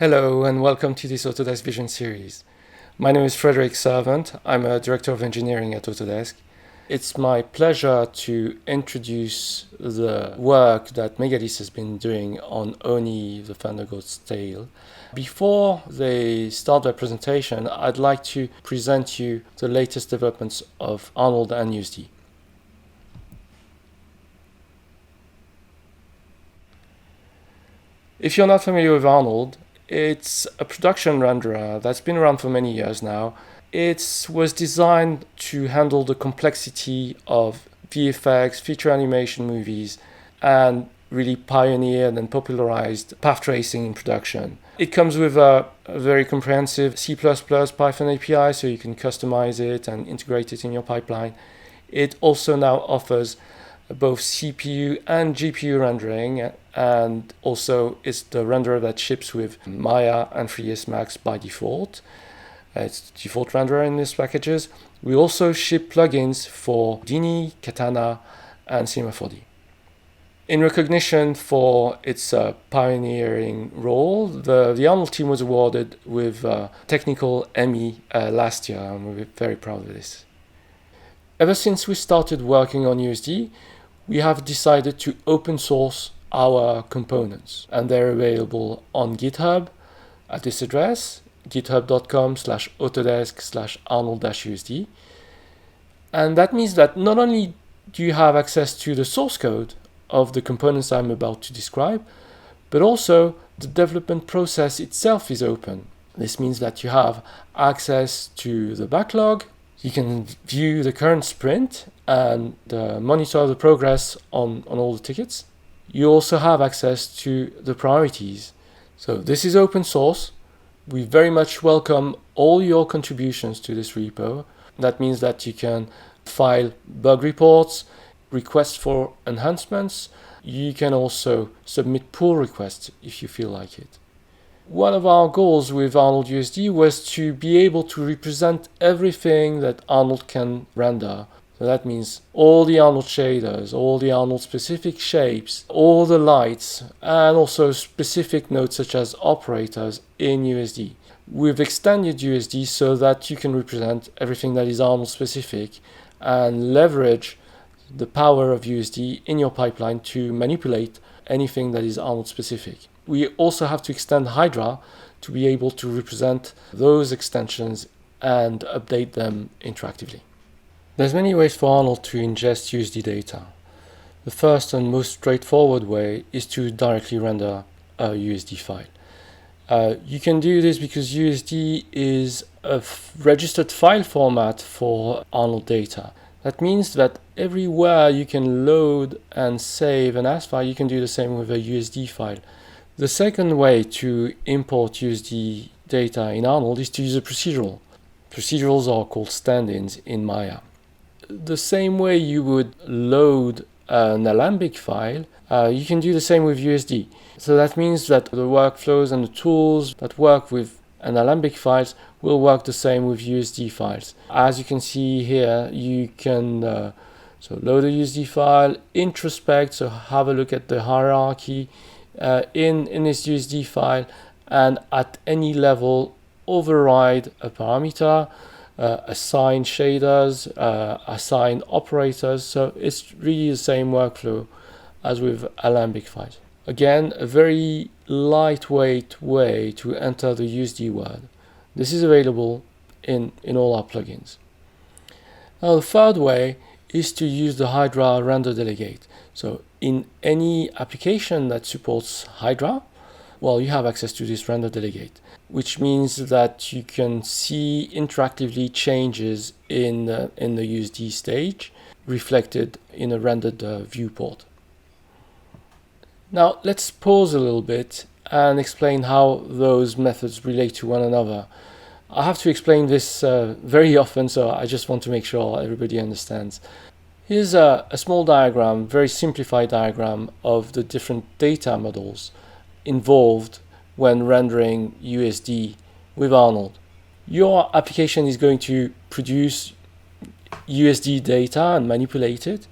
Hello and welcome to this Autodesk Vision series. My name is Frederick Servant. I'm a Director of Engineering at Autodesk. It's my pleasure to introduce the work that Megalis has been doing on Oni, the Thunder God's Tale. Before they start their presentation, I'd like to present you the latest developments of Arnold and USD. If you're not familiar with Arnold, it's a production renderer that's been around for many years now. It was designed to handle the complexity of VFX, feature animation movies, and really pioneered and popularized path tracing in production. It comes with a very comprehensive C++ Python API, so you can customize it and integrate it in your pipeline. It also now offers both CPU and GPU rendering, and also it's the renderer that ships with Maya and 3ds Max by default. It's the default renderer in these packages. We also ship plugins for Dini, Katana, and Cinema 4D. In recognition for its pioneering role, the Arnold team was awarded with Technical Emmy last year, and we're very proud of this. Ever since we started working on USD, we have decided to open source our components, and they're available on GitHub at this address, github.com/autodesk/arnold-usd. And that means that not only do you have access to the source code of the components I'm about to describe, but also the development process itself is open. This means that you have access to the backlog. You can view the current sprint and monitor the progress on all the tickets. You also have access to the priorities. So this is open source. We very much welcome all your contributions to this repo. That means that you can file bug reports, requests for enhancements. You can also submit pull requests if you feel like it. One of our goals with Arnold USD was to be able to represent everything that Arnold can render. So that means all the Arnold shaders, all the Arnold specific shapes, all the lights, and also specific nodes such as operators in USD. We've extended USD so that you can represent everything that is Arnold specific and leverage the power of USD in your pipeline to manipulate anything that is Arnold specific. We also have to extend Hydra to be able to represent those extensions and update them interactively. There's many ways for Arnold to ingest USD data. The first and most straightforward way is to directly render a USD file. You can do this because USD is a registered file format for Arnold data. That means that everywhere you can load and save an AS file, you can do the same with a USD file. The second way to import USD data in Arnold is to use a procedural. Procedurals are called stand-ins in Maya. The same way you would load an Alembic file, you can do the same with USD. So that means that the workflows and the tools that work with an Alembic files will work the same with USD files. As you can see here, you can load a USD file, introspect, so have a look at the hierarchy in this USD file, and at any level override a parameter, assign shaders, assign operators. So it's really the same workflow as with Alembic files. Again, a very lightweight way to enter the USD word. This is available in all our plugins. Now the third way is to use the Hydra render delegate. So in any application that supports Hydra, well, you have access to this render delegate, which means that you can see interactively changes in the USD stage reflected in a rendered viewport. Now let's pause a little bit and explain how those methods relate to one another. I have to explain this very often, so I just want to make sure everybody understands. Here's a small diagram, very simplified diagram of the different data models involved when rendering USD with Arnold. Your application is going to produce USD data and manipulate it.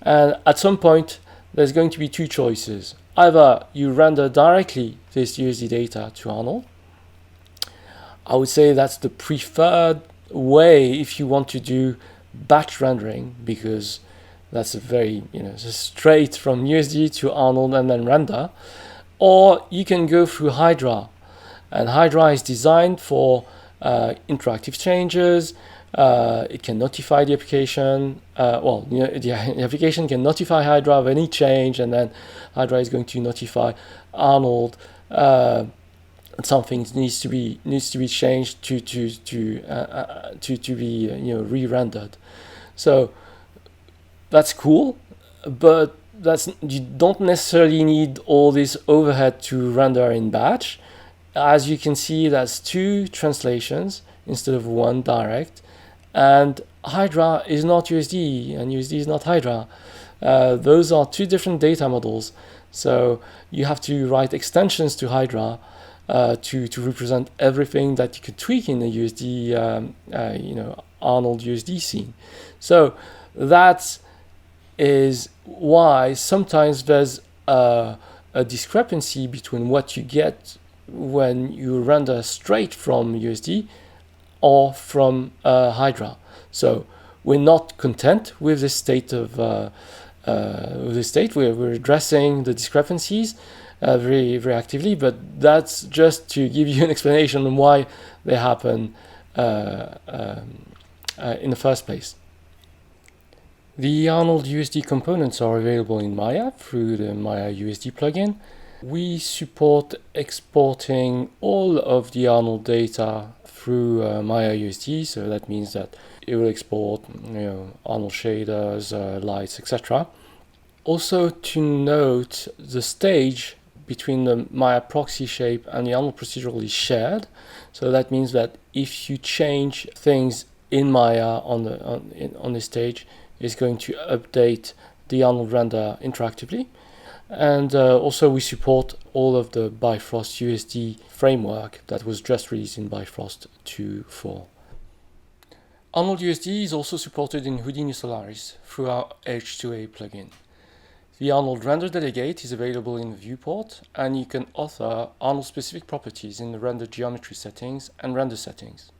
And at some point, there's going to be two choices. Either you render directly this USD data to Arnold. I would say that's the preferred way if you want to do batch rendering, because that's a very, straight from USD to Arnold and then render. Or you can go through Hydra, and Hydra is designed for interactive changes. It can notify the application. The application can notify Hydra of any change, and then Hydra is going to notify Arnold something needs to be changed to be re-rendered. So that's cool, but you don't necessarily need all this overhead to render in batch. As you can see, that's 2 translations instead of 1 direct, and Hydra is not USD and USD is not Hydra. Those are 2 different data models, so you have to write extensions to Hydra to represent everything that you could tweak in the USD, Arnold USD scene. So that is why sometimes there's a discrepancy between what you get when you render straight from USD or from Hydra. So we're not content with this state of We're addressing the discrepancies very, very actively, but that's just to give you an explanation on why they happen in the first place. The Arnold USD components are available in Maya through the Maya USD plugin. We support exporting all of the Arnold data through Maya USD, so that means that it will export Arnold shaders, lights, etc. Also to note, the stage between the Maya proxy shape and the Arnold procedural is shared, so that means that if you change things in Maya on this stage, it's going to update the Arnold render interactively. And also we support all of the Bifrost USD framework that was just released in Bifrost 2.4. Arnold USD is also supported in Houdini Solaris through our H2A plugin. The Arnold render delegate is available in the viewport, and you can author Arnold-specific properties in the render geometry settings and render settings.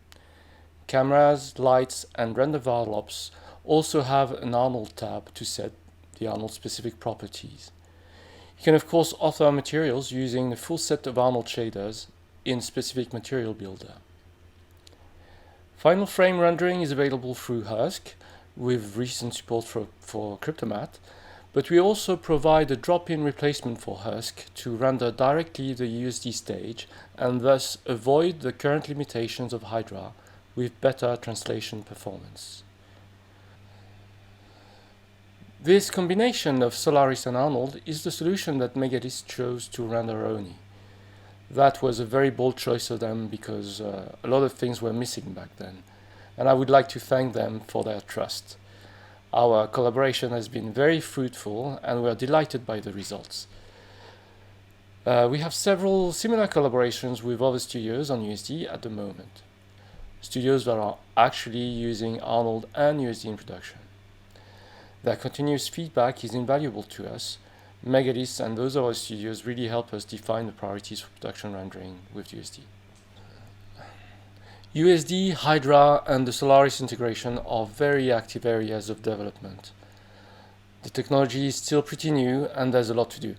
Cameras, lights, and render envelopes also have an Arnold tab to set the Arnold-specific properties. You can of course author materials using the full set of Arnold shaders in Specific Material Builder. Final frame rendering is available through Husk with recent support for Cryptomatte, but we also provide a drop-in replacement for Husk to render directly the USD stage and thus avoid the current limitations of Hydra with better translation performance. This combination of Solaris and Arnold is the solution that Megadist chose to render Oni. That was a very bold choice of them because a lot of things were missing back then, and I would like to thank them for their trust. Our collaboration has been very fruitful and we are delighted by the results. We have several similar collaborations with other studios on USD at the moment. Studios that are actually using Arnold and USD in production. Their continuous feedback is invaluable to us. Megadist and those other studios really help us define the priorities for production rendering with USD. USD, Hydra, and the Solaris integration are very active areas of development. The technology is still pretty new and there's a lot to do.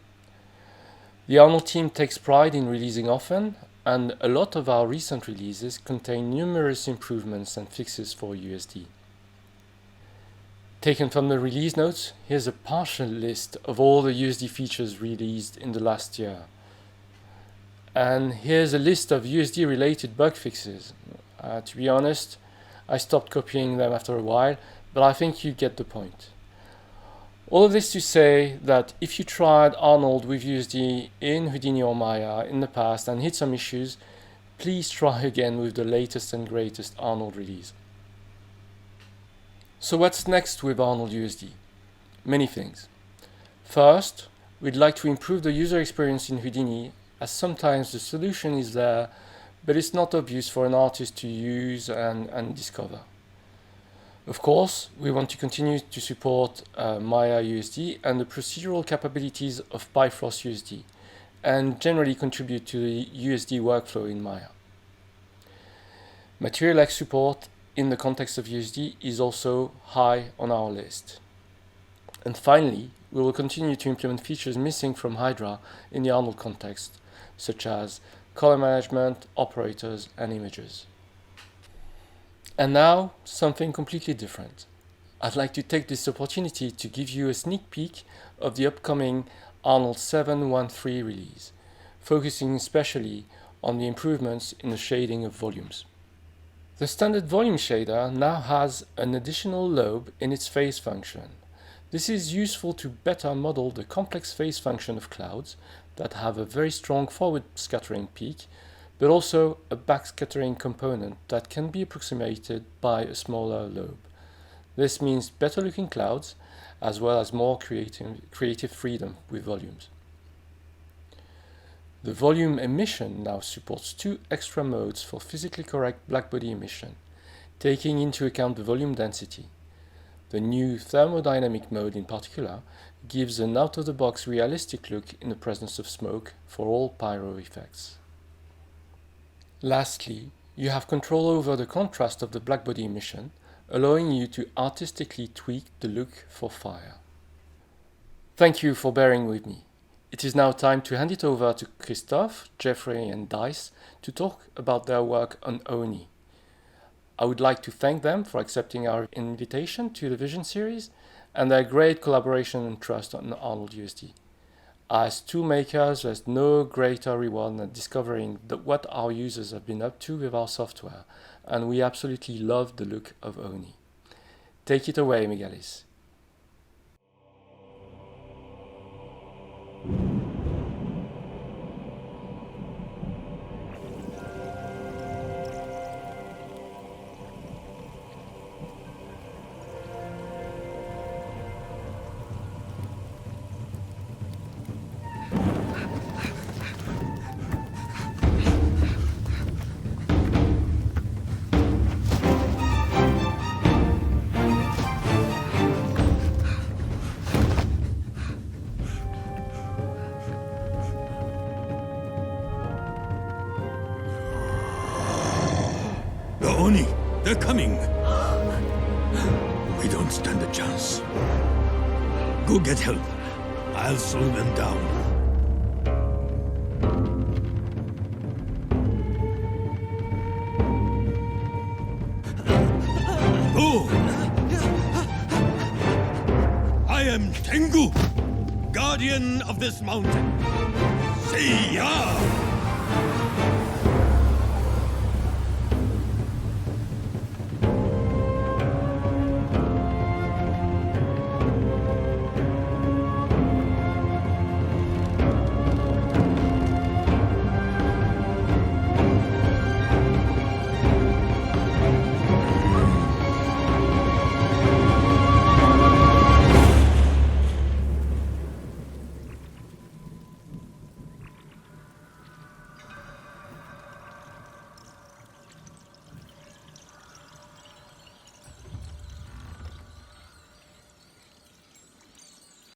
The Arnold team takes pride in releasing often, and a lot of our recent releases contain numerous improvements and fixes for USD. Taken from the release notes, here's a partial list of all the USD features released in the last year. And here's a list of USD related bug fixes. To be honest, I stopped copying them after a while, but I think you get the point. All of this to say that if you tried Arnold with USD in Houdini or Maya in the past and hit some issues, please try again with the latest and greatest Arnold release. So what's next with Arnold USD? Many things. First, we'd like to improve the user experience in Houdini, as sometimes the solution is there, but it's not obvious for an artist to use and discover. Of course, we want to continue to support Maya USD and the procedural capabilities of Bifrost USD, and generally contribute to the USD workflow in Maya. Material X support in the context of USD is also high on our list. And finally, we will continue to implement features missing from Hydra in the Arnold context, such as color management, operators, and images. And now, something completely different. I'd like to take this opportunity to give you a sneak peek of the upcoming Arnold 7.1.3 release, focusing especially on the improvements in the shading of volumes. The standard volume shader now has an additional lobe in its phase function. This is useful to better model the complex phase function of clouds that have a very strong forward scattering peak, but also a backscattering component that can be approximated by a smaller lobe. This means better looking clouds, as well as more creative freedom with volumes. The volume emission now supports 2 extra modes for physically correct blackbody emission, taking into account the volume density. The new thermodynamic mode in particular gives an out-of-the-box realistic look in the presence of smoke for all pyro effects. Lastly, you have control over the contrast of the blackbody emission, allowing you to artistically tweak the look for fire. Thank you for bearing with me. It is now time to hand it over to Christophe, Jeffrey, and Dice to talk about their work on ONI. I would like to thank them for accepting our invitation to the Vision series and their great collaboration and trust on Arnold USD. As toolmakers, there's no greater reward than discovering what our users have been up to with our software, and we absolutely love the look of ONI. Take it away, Megalis. The Oni! They're coming! We don't stand a chance. Go get help. I'll slow them down. Go! I am Tengu, guardian of this mountain. See ya!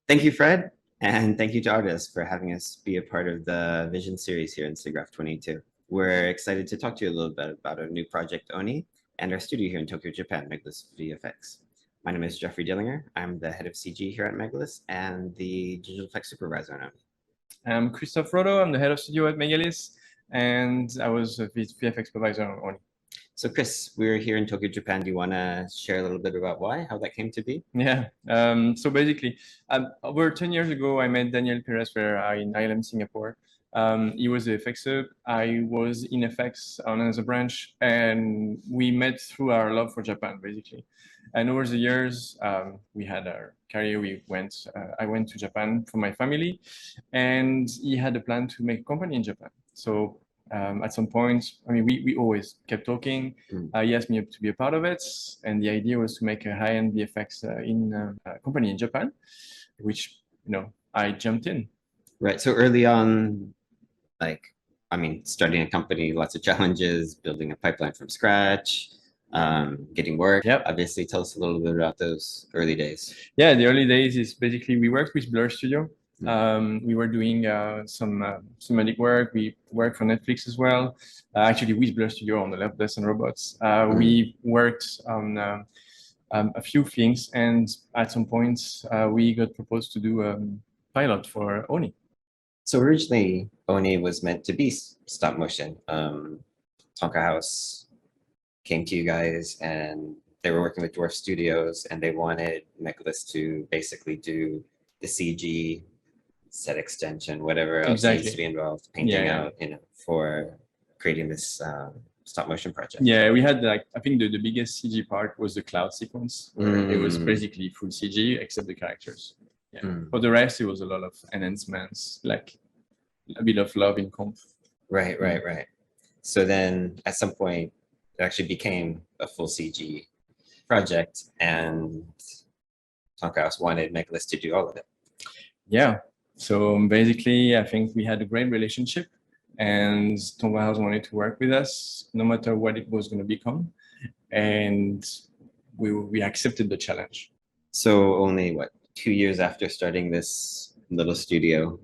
Thank you, Fred, and thank you to Artis for having us be a part of the Vision series here in SIGGRAPH 22. We're excited to talk to you a little bit about our new project, ONI, and our studio here in Tokyo, Japan, Megalis VFX. My name is Jeffrey Dillinger. I'm the head of CG here at Megalis and the digital effects supervisor on ONI. I'm Christophe Rodo. I'm the head of studio at Megalis, and I was a VFX supervisor on ONI. So Chris, we're here in Tokyo, Japan. Do you want to share a little bit about how that came to be? Yeah, so basically, over 10 years ago, I met Daniel Perez in ILM Singapore. He was a FXer. I was in FX on another branch, and we met through our love for Japan, basically. And over the years, we had our career. I went to Japan for my family, and he had a plan to make a company in Japan. So at some point, I mean, we always kept talking. He asked me to be a part of it, and the idea was to make a high-end VFX company in Japan, which I jumped in. Right. So early on, starting a company, lots of challenges, building a pipeline from scratch. getting work. Yep. Obviously, tell us a little bit about those early days. Yeah, the early days is basically we worked with Blur Studio. We were doing some cinematic work. We worked for Netflix as well. Actually, with Blur Studio on the Love, Death and Robots. We worked on a few things, and at some points we got proposed to do a pilot for Oni. So originally, Oni was meant to be stop motion. Tonka House came to you guys, and they were working with Dwarf Studios, and they wanted Mechalist to basically do the CG set extension, whatever else needs to be involved, painting out, for creating this stop motion project. Yeah, we had I think the biggest CG part was the cloud sequence, where it was basically full CG except the characters. Yeah. For the rest, it was a lot of enhancements, like a bit of love in comp. Right. So then at some point, it actually became a full CG project, and Tonka House wanted Mechalist to do all of it. Yeah. So basically, I think we had a great relationship, and Tonka House wanted to work with us no matter what it was going to become, and we accepted the challenge. So only 2 years after starting this little studio,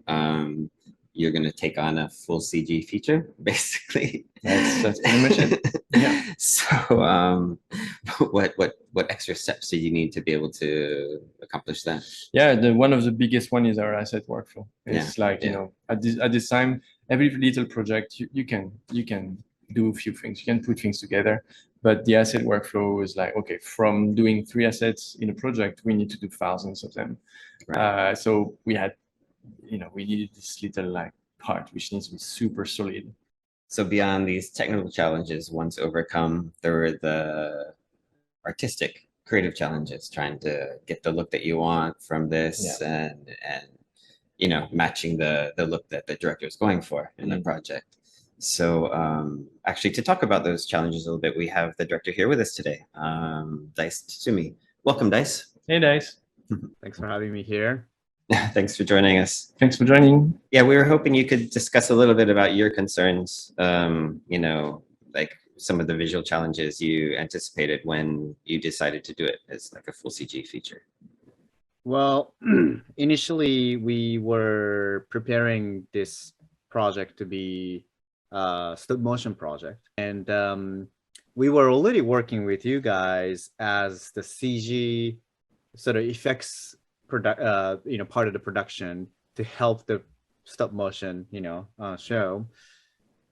you're going to take on a full CG feature, basically. That's pretty much it. Yeah. So, what extra steps do you need to be able to accomplish that? Yeah, one of the biggest one is our asset workflow. It's you know, at this time, every little project you can do a few things. You can put things together, but the asset workflow is like, okay, from doing 3 assets in a project, we need to do thousands of them. Right. So we had, we needed this little part which needs to be super solid. So beyond these technical challenges, once overcome, there were the artistic, creative challenges, trying to get the look that you want from this, and matching the look that the director is going for in the project. So actually, to talk about those challenges a little bit, we have the director here with us today, Dice Tsumi. Welcome, Dice. Hey, Dice. Thanks for having me here. Thanks for joining us. Thanks for joining. Yeah, we were hoping you could discuss a little bit about your concerns, like some of the visual challenges you anticipated when you decided to do it as like a full CG feature. Well, initially we were preparing this project to be a stop motion project, and we were already working with you guys as the CG sort of effects part of the production to help the stop motion show.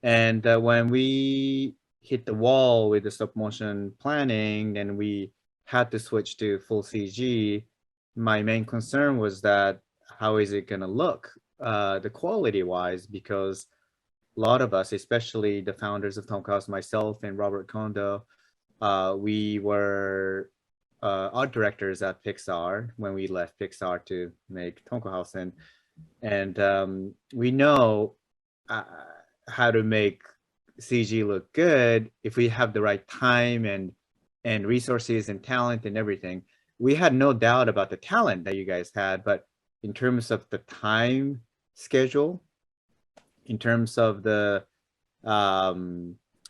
And when we hit the wall with the stop motion planning and we had to switch to full CG, my main concern was that how is it going to look the quality wise, because a lot of us, especially the founders of Tonka House, myself and Robert Kondo, we were art directors at Pixar when we left Pixar to make Tonka House, and we know how to make CG look good if we have the right time and resources and talent and everything. We had no doubt about the talent that you guys had, but in terms of the time schedule, in terms of the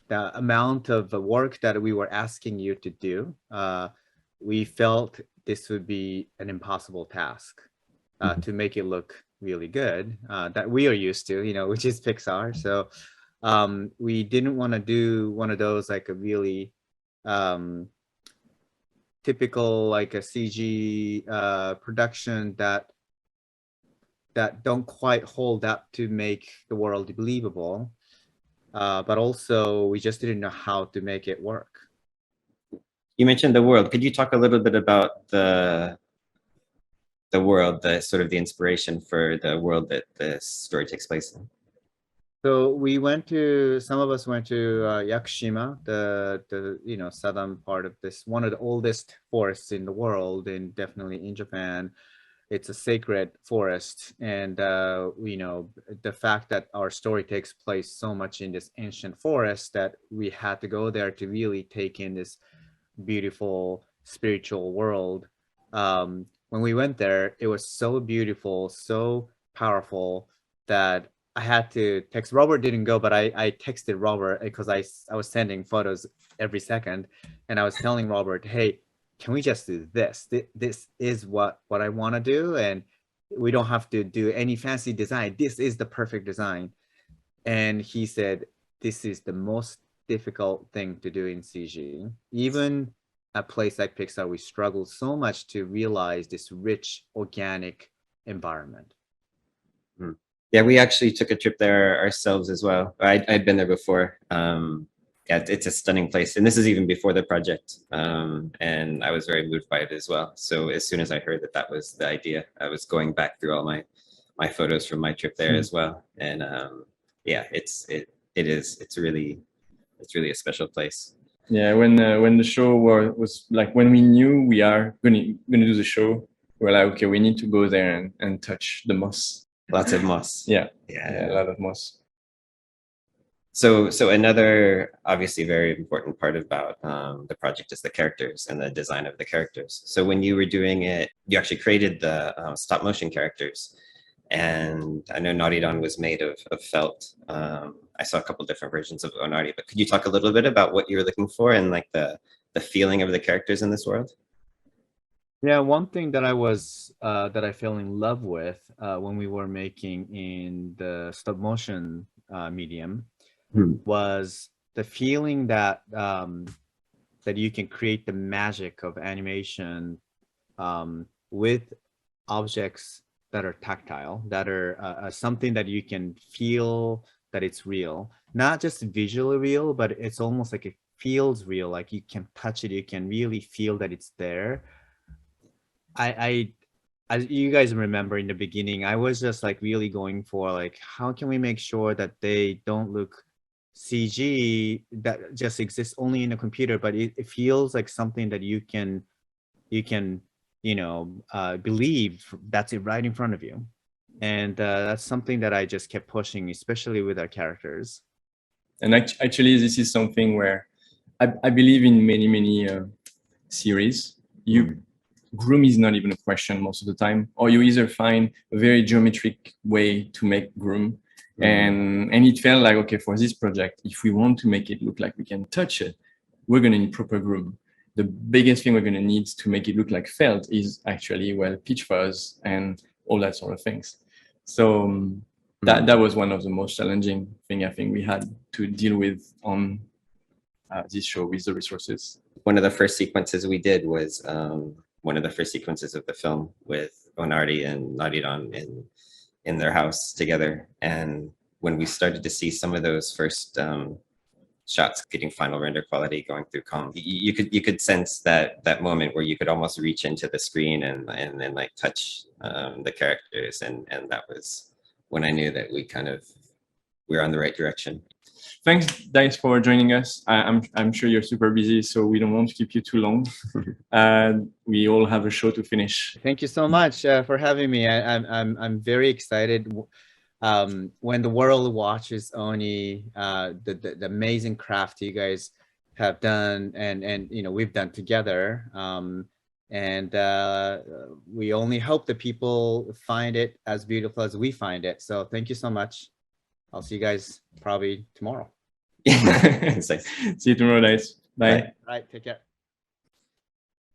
amount of work that we were asking you to do, we felt this would be an impossible task to make it look really good, that we are used to, which is Pixar. So we didn't want to do one of those like a really typical like a CG production that don't quite hold up to make the world believable, but also we just didn't know how to make it work. You mentioned the world. Could you talk a little bit about the world, the sort of the inspiration for the world that the story takes place in? So some of us went to Yakushima, the southern part of this, one of the oldest forests in the world, and definitely in Japan. It's a sacred forest, and the fact that our story takes place so much in this ancient forest that we had to go there to really take in this beautiful spiritual world. When we went there, it was so beautiful, so powerful that I had to text Robert. Didn't go, but I texted Robert because I was sending photos every second, and I was telling Robert, hey, can we just do this? This is what I want to do, and we don't have to do any fancy design. This is the perfect design. And he said, this is the most difficult thing to do in CG. Even a place like Pixar, we struggle so much to realize this rich, organic environment. Yeah, we actually took a trip there ourselves as well. I'd been there before. Yeah, it's a stunning place, and this is even before the project. And I was very moved by it as well. So as soon as I heard that that was the idea, I was going back through all my photos from my trip there as well. And yeah, it's really a special place. Yeah, when the show was like, when we knew we are gonna do the show, we're like, okay, we need to go there and touch the moss. Lots of moss. Yeah, Yeah. a lot of moss. So another obviously very important part about the project is the characters and the design of the characters. So when you were doing it, you actually created the stop motion characters. And I know Naridon was made of felt. I saw a couple different versions of Onari, but could you talk a little bit about what you were looking for and like the feeling of the characters in this world? Yeah, one thing that I fell in love with when we were making in the stop motion medium was the feeling that that you can create the magic of animation with objects that are tactile, that are something that you can feel that it's real, not just visually real, but it's almost like it feels real, like you can touch it, you can really feel that it's there. As you guys remember in the beginning, I was just like really going for like, how can we make sure that they don't look CG that just exists only in a computer, but it feels like something that you can believe that's it right in front of you. And that's something that I just kept pushing, especially with our characters. And actually, this is something where I believe in many series. Groom is not even a question most of the time, or you either find a very geometric way to make groom. And it felt like, okay, for this project, if we want to make it look like we can touch it, we're going to need proper groom. The biggest thing we're going to need to make it look like felt is actually, well, pitch fuzz and all that sort of things. So that was one of the most challenging thing I think we had to deal with on this show with the resources. One of the first sequences we did was one of the first sequences of the film with Onari and Naridon in their house together. And when we started to see some of those first shots getting final render quality going through comp, you could sense that moment where you could almost reach into the screen and like touch the characters, and that was when I knew that we're on the right direction. Thanks, Dice, for joining us. I'm sure you're super busy, so we don't want to keep you too long. We all have a show to finish. Thank you so much for having me. I'm very excited. When the world watches Oni, the amazing craft you guys have done, and we've done together. And we only hope that people find it as beautiful as we find it. So thank you so much. I'll see you guys probably tomorrow. See you tomorrow, guys. Bye. All right, take care.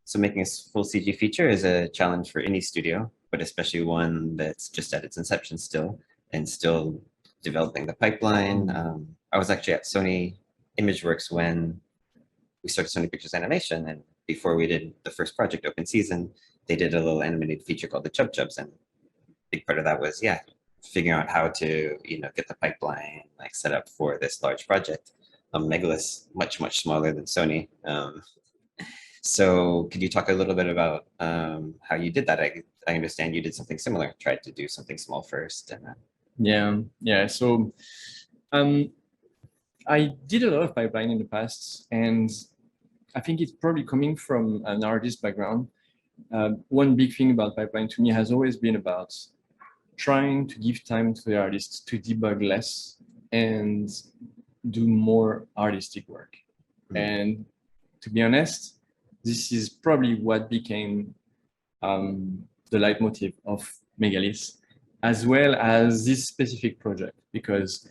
So making a full CG feature is a challenge for any studio, but especially one that's just at its inception still, and still developing the pipeline. I was actually at Sony ImageWorks when we started Sony Pictures Animation, and before we did the first project, Open Season, they did a little animated feature called the Chub Chubs, and a big part of that was, figuring out how to get the pipeline like set up for this large project. Megalith's much smaller than Sony. So could you talk a little bit about how you did that? I understand you did something similar, tried to do something small first. And yeah. So I did a lot of pipeline in the past, and I think it's probably coming from an artist background. One big thing about pipeline to me has always been about trying to give time to the artists to debug less and do more artistic work. And to be honest, this is probably what became the leitmotif of Megalith. as well as this specific project, because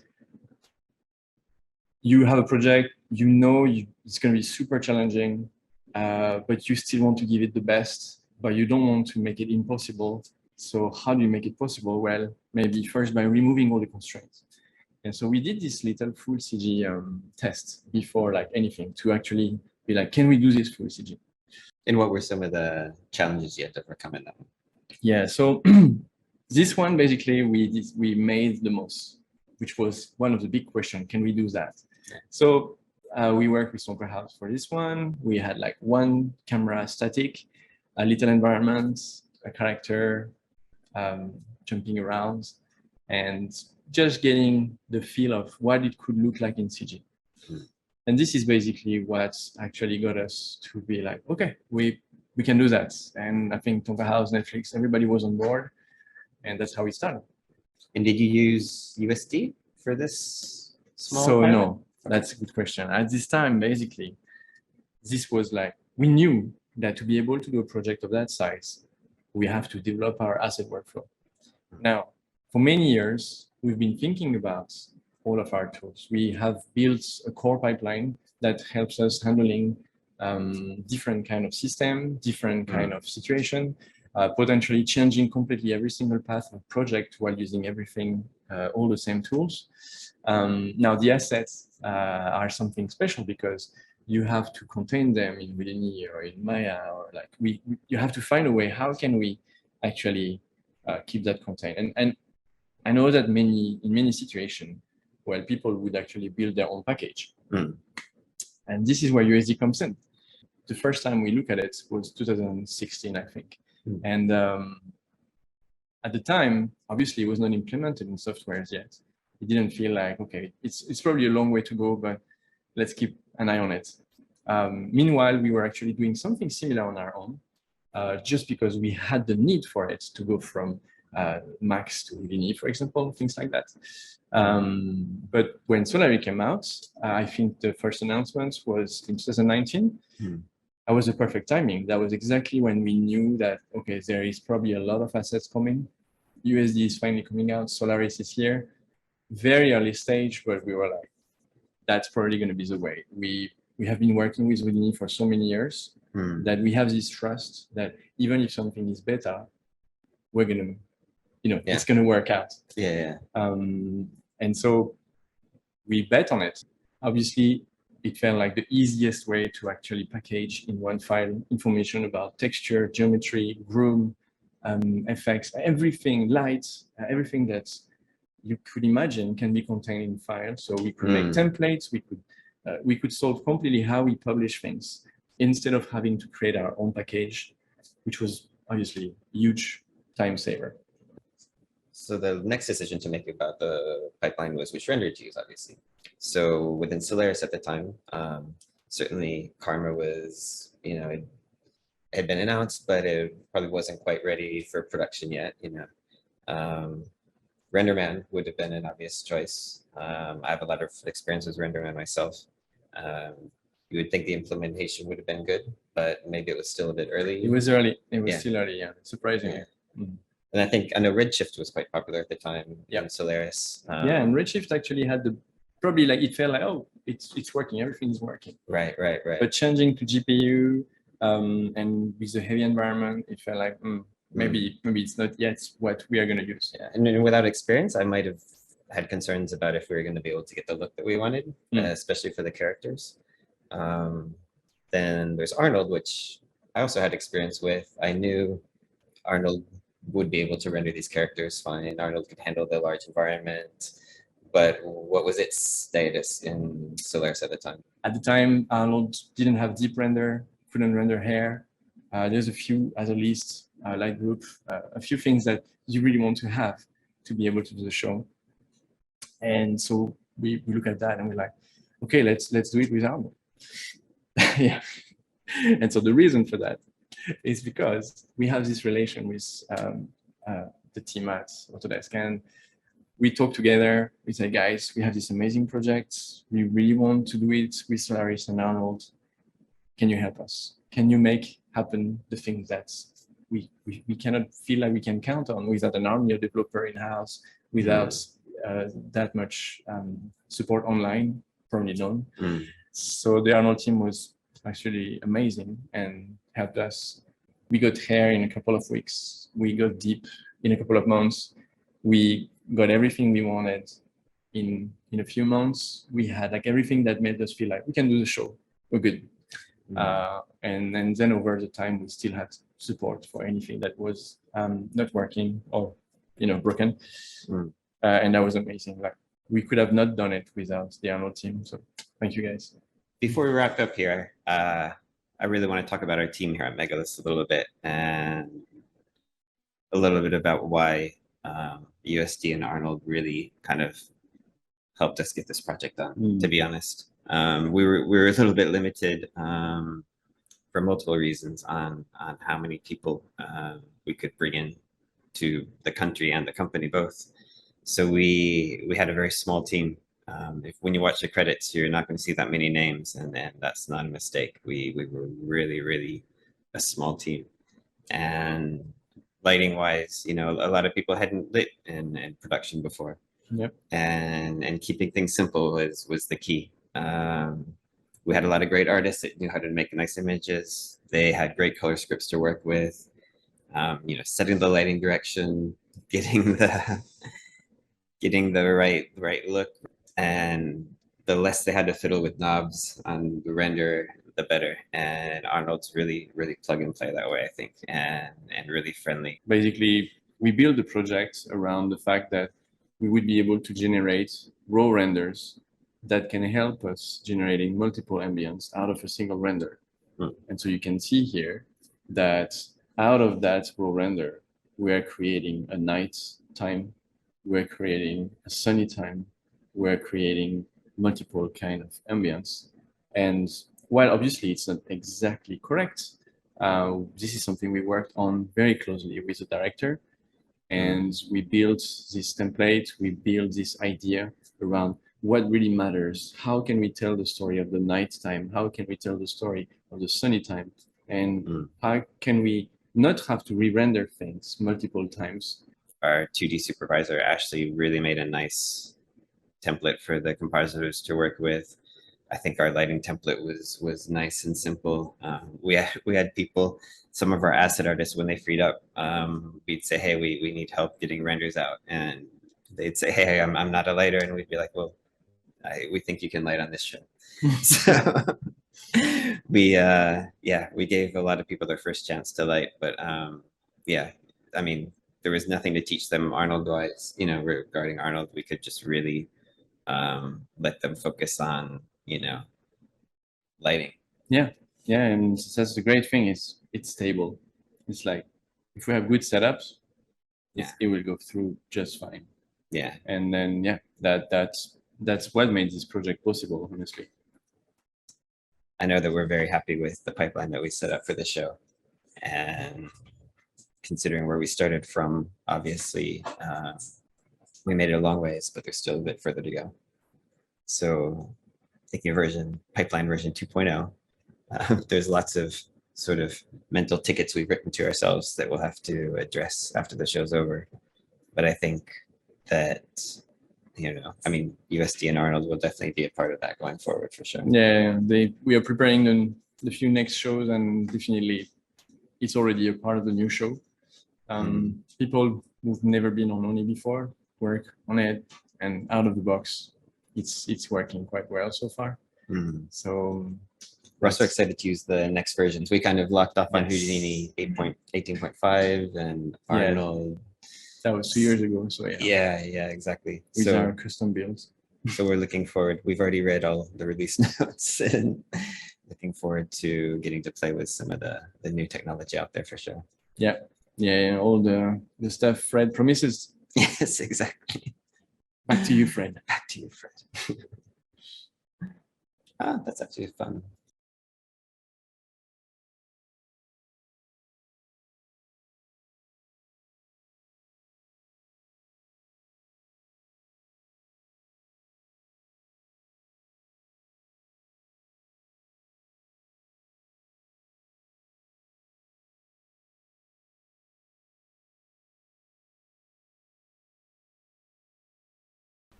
you have a project, it's going to be super challenging, but you still want to give it the best, but you don't want to make it impossible. So how do you make it possible? Well, maybe first by removing all the constraints. And so we did this little full CG test before like anything to actually be like, can we do this full CG? And what were some of the challenges you had to overcome in that one? Yeah, so this one basically we made the most, which was one of the big questions. Can we do that? So we worked with Tonka House for this one. We had like one camera static, a little environment, a character jumping around, and just getting the feel of what it could look like in CG. And this is basically what actually got us to be like, okay, we can do that. And I think Tonka House, Netflix, everybody was on board, and that's how we started. And did you use USD for this small So pilot? no, that's a good question. At this time, basically, this was like, we knew that to be able to do a project of that size, we have to develop our asset workflow. Now, for many years, we've been thinking about all of our tools. We have built a core pipeline that helps us handling different kind of system, different kind of situation, potentially changing completely every single path of project while using everything, all the same tools. Now the assets are something special because you have to contain them in Houdini or in Maya, or like you have to find a way, how can we actually keep that contained? And I know that in many situations, well, people would actually build their own package. And this is where USD comes in. The first time we look at it was 2016, I think. And at the time, obviously, it was not implemented in softwares yet. It didn't feel like, okay, it's probably a long way to go, but let's keep an eye on it. Meanwhile, we were actually doing something similar on our own, just because we had the need for it to go from Max to Houdini, for example, things like that. But when Solari came out, I think the first announcement was in 2019. That was the perfect timing. That was exactly when we knew that, okay, there is probably a lot of assets coming. USD is finally coming out. Solaris is here. Very early stage, but we were like, that's probably going to be the way. We have been working with Houdini for so many years that we have this trust that even if something is better, we're going to, it's going to work out. And so we bet on it. Obviously, it felt like the easiest way to actually package in one file information about texture, geometry, room, effects, everything, lights, everything that you could imagine can be contained in files. So we could make templates. We could solve completely how we publish things instead of having to create our own package, which was obviously a huge time saver. So the next decision to make about the pipeline was which render to use, obviously. So within Solaris at the time, certainly Karma was, it had been announced, but it probably wasn't quite ready for production yet. RenderMan would have been an obvious choice. I have a lot of experience with RenderMan myself. You would think the implementation would have been good, but maybe it was still a bit early. It was early. It was still early, surprisingly. And I know Redshift was quite popular at the time in Solaris. And Redshift actually had probably like, it felt like, oh, it's working, everything is working. Right. But changing to GPU and with a heavy environment, it felt like, maybe it's not yet what we are going to use. And without experience, I might have had concerns about if we were going to be able to get the look that we wanted, especially for the characters. Then there's Arnold, which I also had experience with. I knew Arnold would be able to render these characters fine. Arnold could handle the large environment. But what was its status in Solaris at the time? At the time, Arnold didn't have deep render, couldn't render hair. There's a few, as a least, light group, a few things that you really want to have to be able to do the show. And so we look at that and we're like, okay, let's do it with Arnold. And so the reason for that is because we have this relation with the team at Autodesk, and we talk together. We say, guys, we have this amazing project. We really want to do it with Solaris and Arnold. Can you help us? Can you make happen the things that we cannot feel like we can count on without an army of developer in-house, without that much support online, probably none. So the Arnold team was actually amazing and helped us. We got here in a couple of weeks. We got deep in a couple of months. We got everything we wanted in a few months. We had like everything that made us feel like we can do the show. We're good. And then over the time, we still had support for anything that was not working or broken. And that was amazing. Like we could have not done it without the Arnold team. So thank you guys. Before we wrap up here, I really want to talk about our team here at Megalith a little bit, and a little bit about why USD and Arnold really kind of helped us get this project done. To be honest, we were a little bit limited for multiple reasons on how many people we could bring in to the country and the company both. So we had a very small team. When you watch the credits, you're not going to see that many names, and that's not a mistake. We were really a small team, and lighting wise, a lot of people hadn't lit in production before. Yep. And keeping things simple was the key. We had a lot of great artists that knew how to make nice images. They had great color scripts to work with. Setting the lighting direction, getting the right look, and the less they had to fiddle with knobs on the render, the better. And Arnold's really plug and play that way, I think, and really friendly. Basically, we built the project around the fact that we would be able to generate raw renders that can help us generating multiple ambience out of a single render. And so you can see here that out of that raw render, we are creating a night time, we're creating a sunny time, we're creating multiple kind of ambience. And while obviously it's not exactly correct, this is something we worked on very closely with the director. And we built this template, we built this idea around what really matters. How can we tell the story of the night time? How can we tell the story of the sunny time? And how can we not have to re-render things multiple times? Our 2D supervisor, Ashley, really made a nice template for the compositors to work with. I think our lighting template was nice and simple. We had people, some of our asset artists, when they freed up, we'd say, hey, we need help getting renders out. And they'd say, hey, I'm not a lighter. And we'd be like, well, we think you can light on this show. So we gave a lot of people their first chance to light. But I mean, there was nothing to teach them Arnold-wise, regarding Arnold. We could just really let them focus on, lighting. Yeah, and that's the great thing is it's stable. It's like if we have good setups, it will go through just fine. Yeah, and then that's what made this project possible, honestly. I know that we're very happy with the pipeline that we set up for the show, and considering where we started from, obviously, we made it a long ways, but there's still a bit further to go. So thinking of pipeline version 2.0, there's lots of sort of mental tickets we've written to ourselves that we'll have to address after the show's over. But I think that, USD and Arnold will definitely be a part of that going forward for sure. Yeah, we are preparing the few next shows, and definitely it's already a part of the new show. People who've never been on Oni before work on it, and out of the box, it's working quite well so far. So we're also excited to use the next versions. We kind of locked off on Houdini 18.5 and Arnold. That was 2 years ago. So yeah, exactly. With our custom builds. So we're looking forward. We've already read all the release notes and looking forward to getting to play with some of the new technology out there for sure. Yeah, all the stuff Fred promises. Yes, exactly. Back to you, Fred. Back to you, Fred. That's actually fun.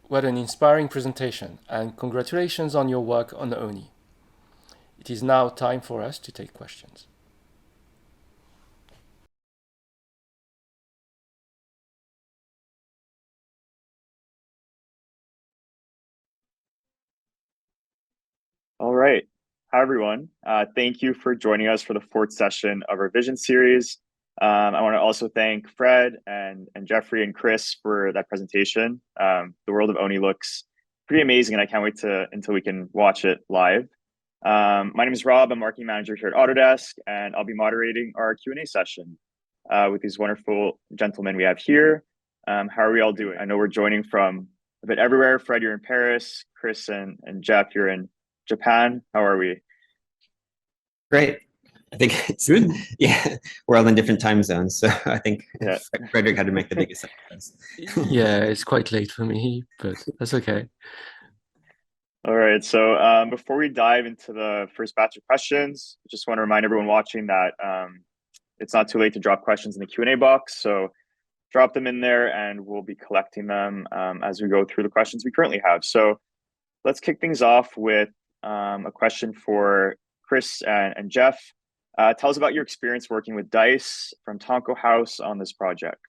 What an inspiring presentation, and congratulations on your work on Oni. It is now time for us to take questions. All right. Hi, everyone. Thank you for joining us for the fourth session of our Vision series. I want to also thank Fred and Jeffrey and Chris for that presentation. The world of Oni looks pretty amazing, and I can't wait until we can watch it live. My name is Rob. I'm marketing manager here at Autodesk, and I'll be moderating our Q&A session with these wonderful gentlemen we have here. How are we all doing? I know we're joining from a bit everywhere. Fred, you're in Paris. Chris and Jeff, you're in Japan. How are we? Great. I think it's good. Yeah, we're all in different time zones, so I think Frederick had to make the biggest sacrifice. Yeah, it's quite late for me, but that's okay. All right, so before we dive into the first batch of questions, I just want to remind everyone watching that it's not too late to drop questions in the Q&A box. So drop them in there and we'll be collecting them as we go through the questions we currently have. So let's kick things off with a question for Chris and Jeff. Tell us about your experience working with DICE from Tonko House on this project.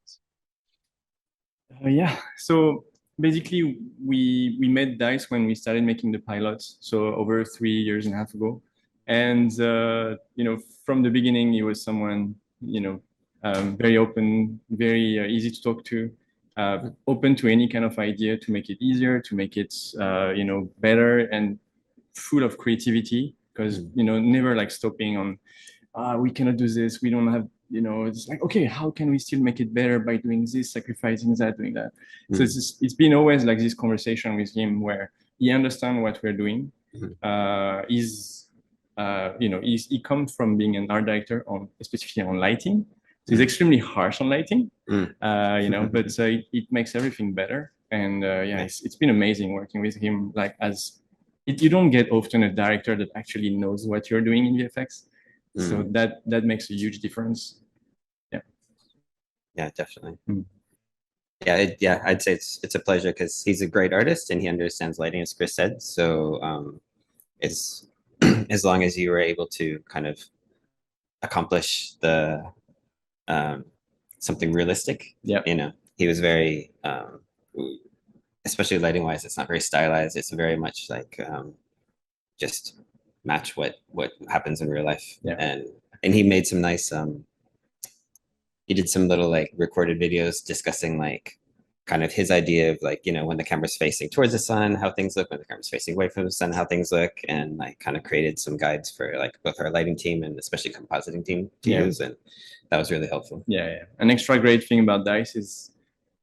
Yeah, so basically we met DICE when we started making the pilots, so over 3 years and a half ago. And from the beginning, he was someone very open, very easy to talk to, open to any kind of idea to make it easier, to make it better, and full of creativity, because never like stopping on we cannot do this, we don't have, it's like, okay, how can we still make it better by doing this, sacrificing that, doing that. So it's been always like this conversation with him where he understands what we're doing. He comes from being an art director especially on lighting, so he's extremely harsh on lighting, but it makes everything better. And it's been amazing working with him. Like you don't get often a director that actually knows what you're doing in VFX. So that makes a huge difference. Yeah, definitely. I'd say it's a pleasure because he's a great artist and he understands lighting, as Chris said. So as long as you were able to kind of accomplish the something realistic, he was very especially lighting wise, it's not very stylized. It's very much like just match what happens in real life. And he made some nice he did some little like recorded videos discussing like kind of his idea of like when the camera's facing towards the sun, how things look, when the camera's facing away from the sun, how things look, and like kind of created some guides for like both our lighting team and especially compositing team to use, and that was really helpful. An extra great thing about DICE is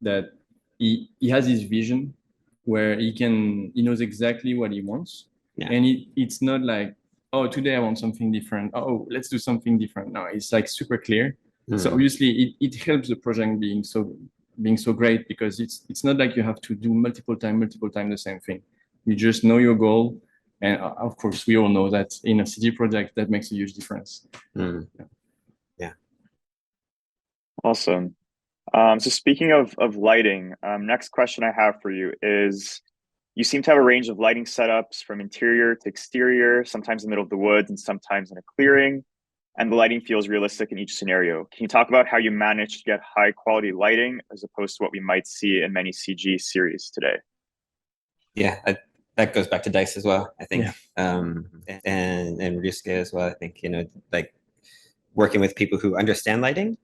that he has his vision where he knows exactly what he wants. And it's not like, oh, today I want something different. Oh, let's do something different. No, it's like super clear. So obviously it helps the project being so great, because it's not like you have to do multiple time the same thing. You just know your goal. And of course, we all know that in a city project, that makes a huge difference. Awesome. So speaking of lighting, next question I have for you is, you seem to have a range of lighting setups from interior to exterior, sometimes in the middle of the woods and sometimes in a clearing, and the lighting feels realistic in each scenario. Can you talk about how you manage to get high quality lighting as opposed to what we might see in many CG series today? That goes back to DICE as well, I think, and Ryusuke as well. I think, like working with people who understand lighting,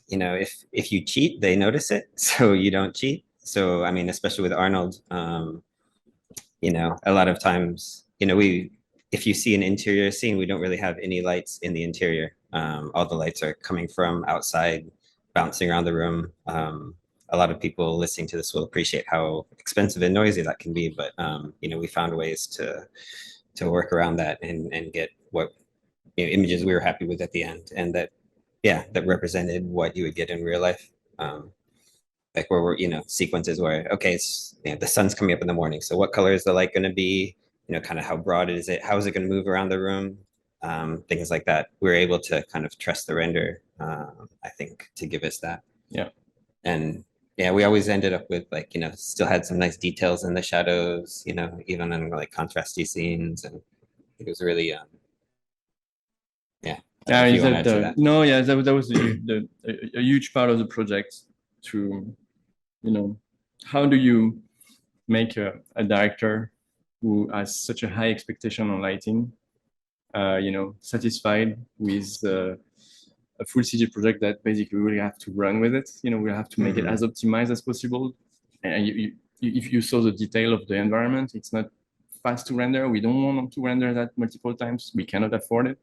if you cheat, they notice it, so you don't cheat. So, I mean, especially with Arnold, a lot of times, if you see an interior scene, we don't really have any lights in the interior. All the lights are coming from outside, bouncing around the room. A lot of people listening to this will appreciate how expensive and noisy that can be, but we found ways to work around that and get what images we were happy with at the end, and that represented what you would get in real life. Like where we're sequences where it's the sun's coming up in the morning, so what color is the light going to be, kind of how broad is it, how is it going to move around the room, things like that. We're able to kind of trust the render, I think, to give us that. And yeah, we always ended up with like, still had some nice details in the shadows, even in like contrasty scenes, and it was really yeah. Yeah, If you is want to that add to that. no? Yeah, that was a huge part of the project. To how do you make a director who has such a high expectation on lighting, satisfied with a full CG project that basically we really have to run with it. We have to make it as optimized as possible. And if you saw the detail of the environment, it's not fast to render. We don't want to render that multiple times. We cannot afford it.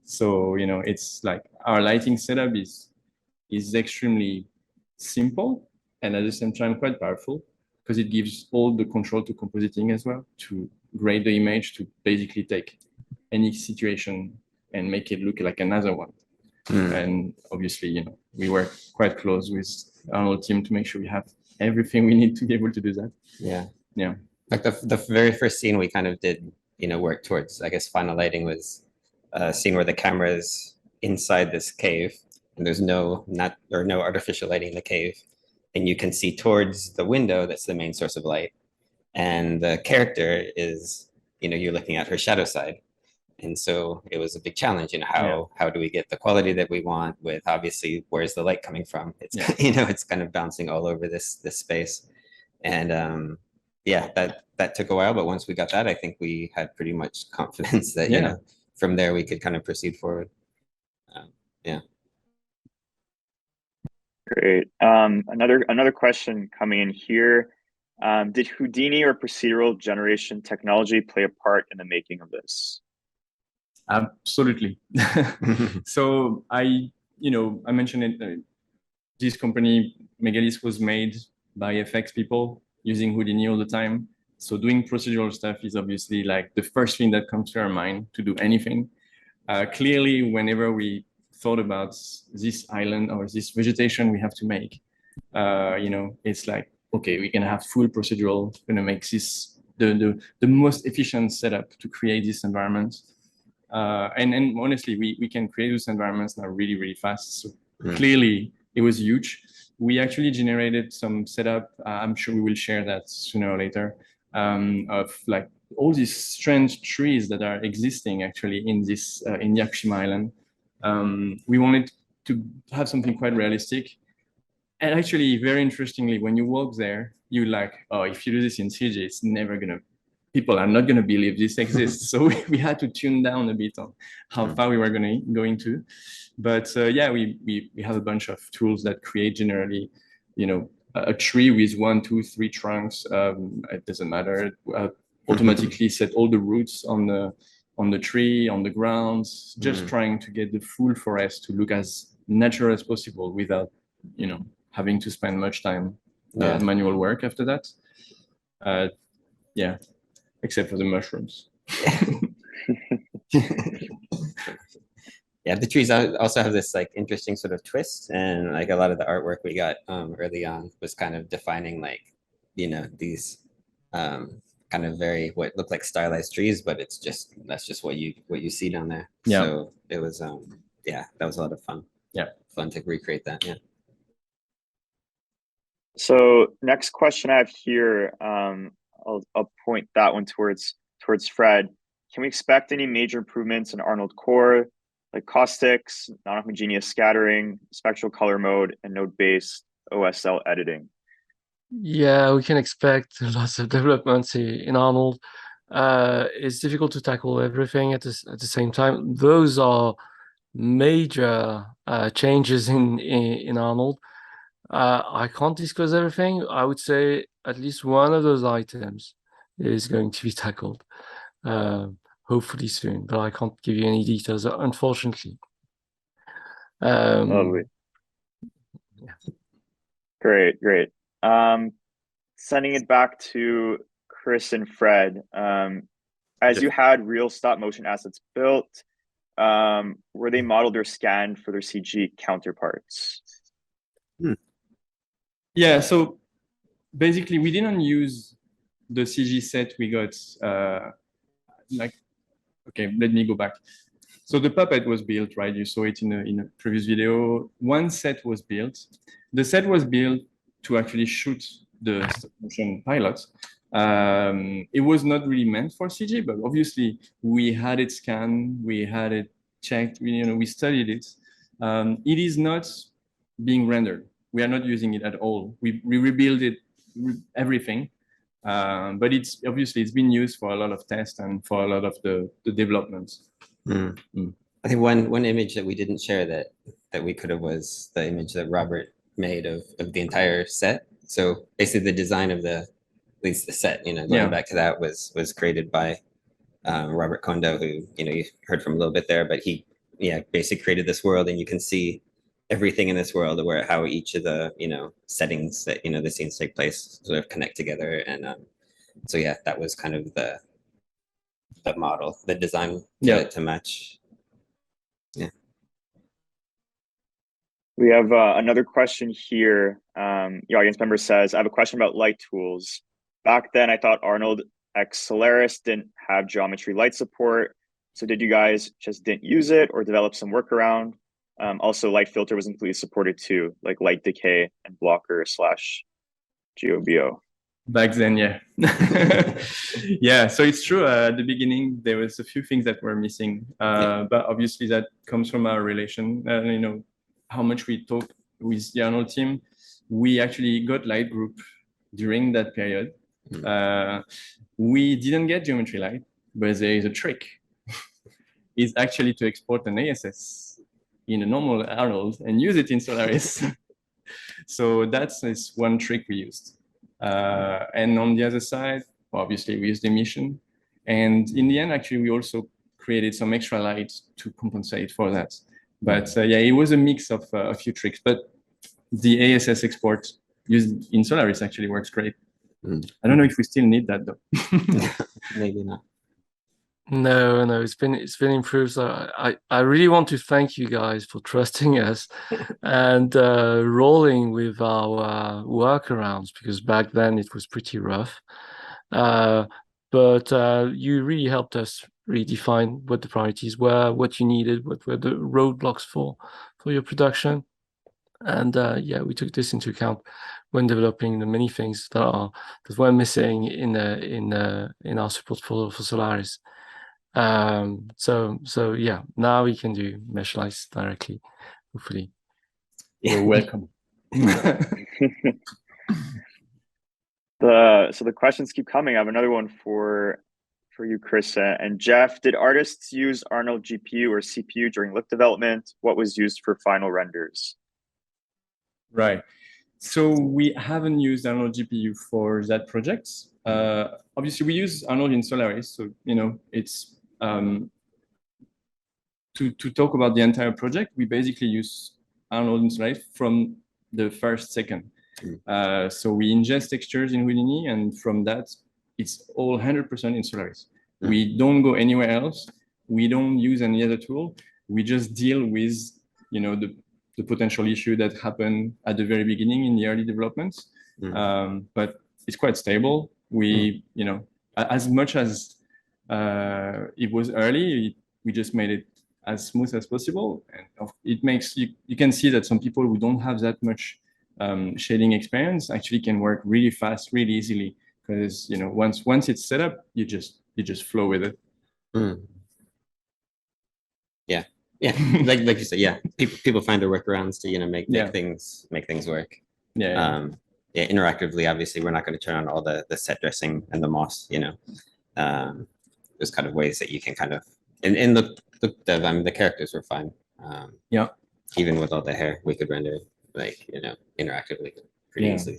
So, it's like our lighting setup is extremely simple and at the same time quite powerful, because it gives all the control to compositing as well, to grade the image, to basically take any situation and make it look like another one. And obviously, we work quite close with our whole team to make sure we have everything we need to be able to do that. Yeah. Yeah. Like the very first scene we kind of did, work towards, I guess, final lighting was a scene where the camera is inside this cave and there's no artificial lighting in the cave. And you can see towards the window, that's the main source of light. And the character is, you're looking at her shadow side. And so it was a big challenge, how do we get the quality that we want with, obviously, where's the light coming from? It's, it's kind of bouncing all over this space. And that took a while, but once we got that, I think we had pretty much confidence that, from there we could kind of proceed forward. Great. Another question coming in here. Did Houdini or procedural generation technology play a part in the making of this? Absolutely. So I mentioned it. This company, Megalis, was made by FX people using Houdini all the time. So doing procedural stuff is obviously like the first thing that comes to our mind to do anything. Clearly, whenever we thought about this island or this vegetation we have to make, it's like, okay, we can have full procedural, gonna make this the most efficient setup to create this environment. And honestly, we can create those environments now really, really fast. So clearly, it was huge. We actually generated some setup. I'm sure we will share that sooner or later, of like all these strange trees that are existing actually in this in Yakushima Island. We wanted to have something quite realistic. And actually, very interestingly, when you walk there, you're like, oh, if you do this in CG, it's never gonna. People are not going to believe this exists. So we had to tune down a bit on how far we were going to. But we have a bunch of tools that create generally, a tree with 1, 2, 3 trunks. It doesn't matter. Automatically set all the roots on the tree, on the ground, just trying to get the full forest to look as natural as possible without, having to spend much time manual work after that. Except for the mushrooms. Yeah, the trees also have this like interesting sort of twist, and like a lot of the artwork we got early on was kind of defining like, these kind of very what look like stylized trees, but that's just what you see down there. Yeah. So it was that was a lot of fun. Yeah, fun to recreate that. Yeah. So next question I have here. I'll point that one towards Fred. Can we expect any major improvements in Arnold Core, like caustics, non-homogeneous scattering, spectral color mode, and node-based OSL editing? Yeah, we can expect lots of developments in Arnold. It's difficult to tackle everything at the same time. Those are major changes in Arnold. I can't disclose everything. I would say at least one of those items is going to be tackled, hopefully soon, but I can't give you any details, unfortunately. Lovely. Yeah. Great. Sending it back to Chris and Fred. As you had real stop motion assets built, were they modeled or scanned for their CG counterparts? Yeah, so basically we didn't use the CG set we got, okay, let me go back. So the puppet was built, right? You saw it in a previous video. One set was built. The set was built to actually shoot the stop motion pilot. It was not really meant for CG, but obviously we had it scanned, we had it checked, we studied it. It is not being rendered. We are not using it at all. We rebuild it, everything. But it's been used for a lot of tests and for a lot of the developments. I think one image that we didn't share that we could have was the image that Robert made of the entire set. So basically the design of at least the set, going back to that was created by Robert Kondo, who, you heard from a little bit there, but he basically created this world, and you can see everything in this world, where how each of the settings that the scenes take place sort of connect together. And so that was kind of the model, the design to match. We have another question here. The audience member says, I have a question about light tools. Back then, I thought Arnold X Solaris didn't have geometry light support. So did you guys just didn't use it or develop some workaround? Also, light filter wasn't completely supported too, like light decay and blocker / GOBO. Back then, yeah. Yeah, so it's true. At the beginning, there was a few things that were missing. But obviously that comes from our relation, how much we talk with the Arnold team. We actually got light group during that period. We didn't get geometry light, but there is a trick. It's actually to export an ASS in a normal Arnold and use it in Solaris. So that's one trick we used. And on the other side, obviously we used emission. And in the end, actually, we also created some extra light to compensate for that. But it was a mix of a few tricks. But the ASS export used in Solaris actually works great. I don't know if we still need that though. Maybe not. No, it's been improved. So I really want to thank you guys for trusting us and rolling with our workarounds, because back then it was pretty rough. But you really helped us redefine what the priorities were, what you needed, what were the roadblocks for your production. And we took this into account when developing the many things that were missing in our support for Solaris. So now we can do mesh lights directly, hopefully. You're welcome. So the questions keep coming. I have another one for you, Chris and Jeff. Did artists use Arnold GPU or CPU during look development? What was used for final renders? Right. So we haven't used Arnold GPU for that project. Obviously, we use Arnold in Solaris, so it's to talk about the entire project. We basically use Arnold in Solaris from the first second. So we ingest textures in Houdini, and from that, it's all 100% in Solaris. We don't go anywhere else. We don't use any other tool. We just deal with the potential issue that happened at the very beginning in the early developments. But it's quite stable. We, as much as it was early, we just made it as smooth as possible. And it makes, you can see that some people who don't have that much shading experience actually can work really fast, really easily. Because, once it's set up, you just flow with it. Yeah, like you said, people find their workarounds to make things work. Interactively, obviously, we're not going to turn on all the set dressing and the moss. There's kind of ways that you can kind of in the the characters were fine. Even with all the hair, we could render interactively pretty easily.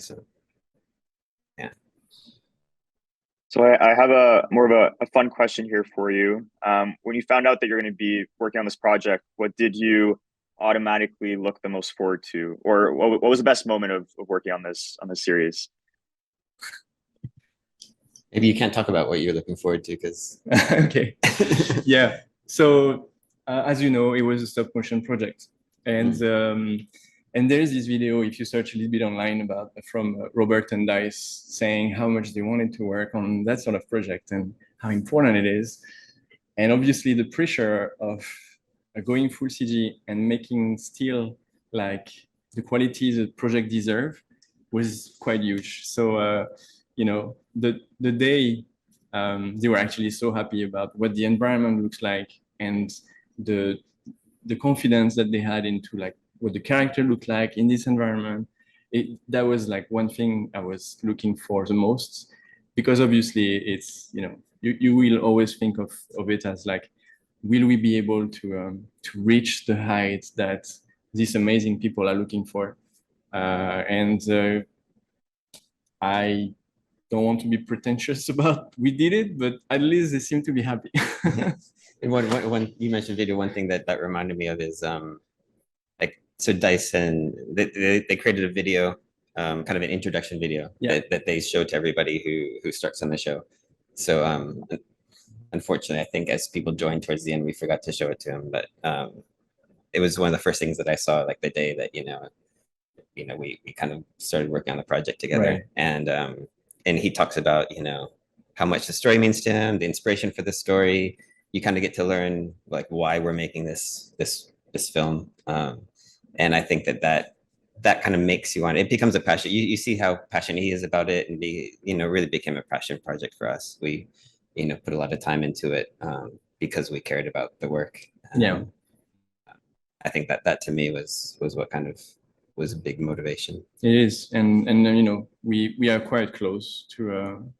So I have more of a fun question here for you. When you found out that you're going to be working on this project, what did you automatically look the most forward to, or what was the best moment of working on this series? Maybe you can't talk about what you're looking forward to, because okay. Yeah. So as you know, it was a stop motion project, and there is this video, if you search a little bit online, from Robert and Dice saying how much they wanted to work on that sort of project and how important it is. And obviously the pressure of going full CG and making still like the quality the project deserve was quite huge. So the day they were actually so happy about what the environment looks like and the confidence that they had into like what the character looked like in this environment. That was like one thing I was looking for the most, because obviously it's, you will always think of it as like, will we be able to reach the heights that these amazing people are looking for? And I don't want to be pretentious about we did it, but at least they seem to be happy. And when you mentioned video, one thing that reminded me of is like, so Dyson, they created a video, kind of an introduction video that they showed to everybody who starts on the show. So unfortunately, I think as people joined towards the end, we forgot to show it to him. But it was one of the first things that I saw, like the day that we kind of started working on the project together. Right. And he talks about how much the story means to him, the inspiration for the story. You kind of get to learn like why we're making this film. And I think that kind of makes you want it. It becomes a passion. You see how passionate he is about it, and really became a passion project for us. We put a lot of time into it because we cared about the work. I think that to me was what kind of was a big motivation. It is, and we are quite close to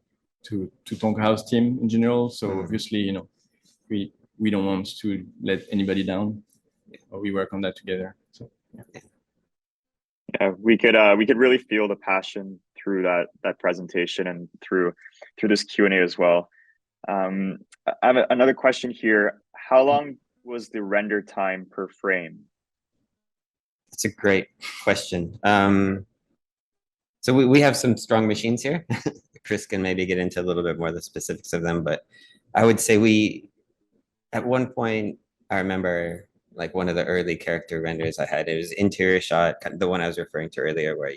Tonka House team in general. So obviously, we don't want to let anybody down. We work on that together. So yeah, we could really feel the passion through that presentation and through this Q&A as well. I have another question here. How long was the render time per frame? That's a great question. So we have some strong machines here. Chris can maybe get into a little bit more of the specifics of them, but I would say at one point, I remember like one of the early character renders I had, it was interior shot, the one I was referring to earlier, where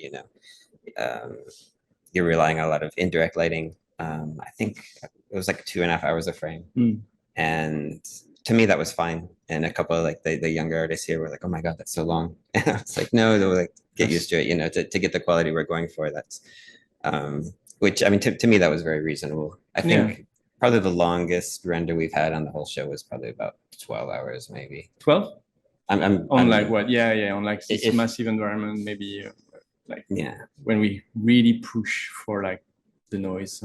you're relying on a lot of indirect lighting. I think it was like 2.5 hours a frame. And to me, that was fine. And a couple of like the younger artists here were like, "Oh my God, that's so long." And I was like, "No, they'll like get used to it, to get the quality we're going for." That's, which I mean, to me, that was very reasonable. I think probably the longest render we've had on the whole show was probably about 12 hours, maybe. 12? I'm like what? Yeah, on like this massive environment, maybe like when we really push for like the noise.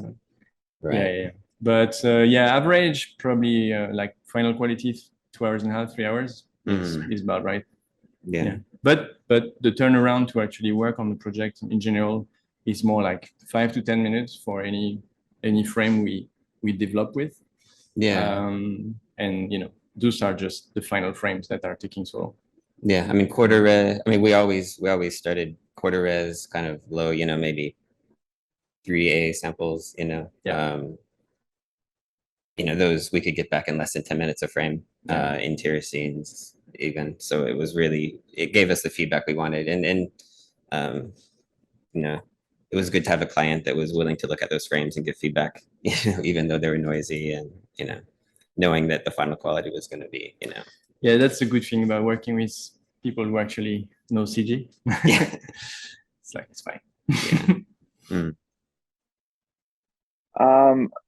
Right. Yeah. But average probably like final quality 2.5 hours, 3 hours is about right. Yeah. But the turnaround to actually work on the project in general is more like 5 to 10 minutes for any frame we develop with. And those are just the final frames that are taking so long. Yeah, I mean quarter res. I mean we always started quarter res, kind of low, maybe 3A samples. Those we could get back in less than 10 minutes a frame. Interior scenes even. So it gave us the feedback we wanted, and it was good to have a client that was willing to look at those frames and give feedback, even though they were noisy, and knowing that the final quality was going to be, Yeah, that's a good thing about working with people who actually know CG. Yeah. It's fine. Yeah.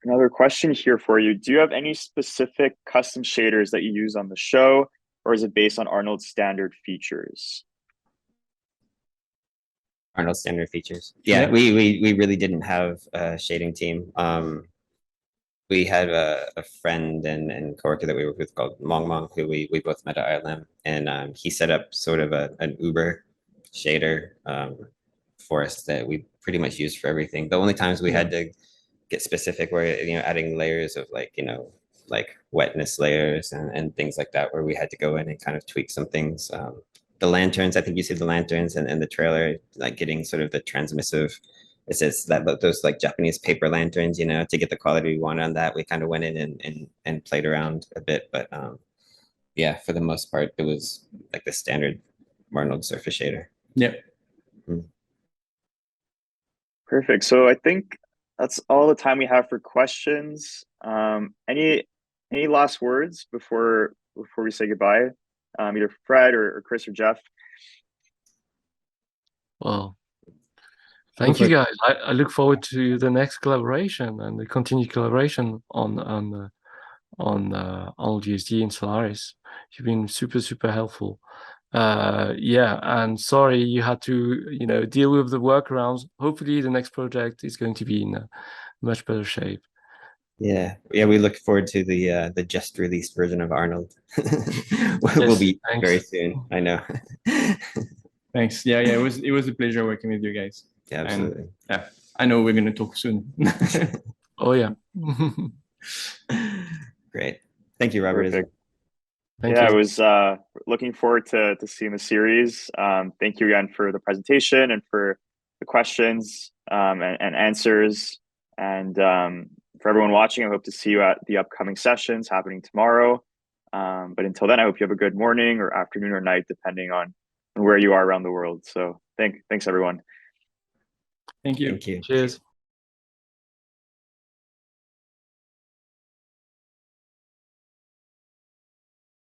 Another question here for you. Do you have any specific custom shaders that you use on the show, or is it based on Arnold's standard features? Arnold standard features. Yeah, we really didn't have a shading team. We had a friend and coworker that we worked with called Mong, who we both met at ILM, and he set up sort of an Uber shader for us that we pretty much used for everything. The only times we had to get specific were adding layers of like wetness layers and things like that, where we had to go in and kind of tweak some things. The lanterns, I think you see the lanterns and the trailer, like getting sort of the transmissive. It says that those like Japanese paper lanterns, to get the quality we wanted on that. We kind of went in and played around a bit, but yeah, for the most part, it was like the standard Arnold surface shader. Yep. Perfect. So I think that's all the time we have for questions. Any last words before we say goodbye? Either Fred or Chris or Jeff. Well, Thank you, guys. I look forward to the next collaboration and the continued collaboration on GSD and Solaris. You've been super helpful. Yeah, and sorry you had to deal with the workarounds. Hopefully the next project is going to be in a much better shape. Yeah, we look forward to the just released version of Arnold. Will be thanks. very soon. I know. Thanks. Yeah, it was a pleasure working with you guys. Yeah, absolutely. And, yeah, I know we're gonna talk soon. Oh yeah. Great. Thank you, Robert. Perfect. Thank Yeah, you. I was looking forward to seeing the series. Thank you again for the presentation and for the questions and answers. And for everyone watching, I hope to see you at the upcoming sessions happening tomorrow. But until then, I hope you have a good morning or afternoon or night, depending on where you are around the world. So thanks everyone. Thank you. Thank you. Cheers.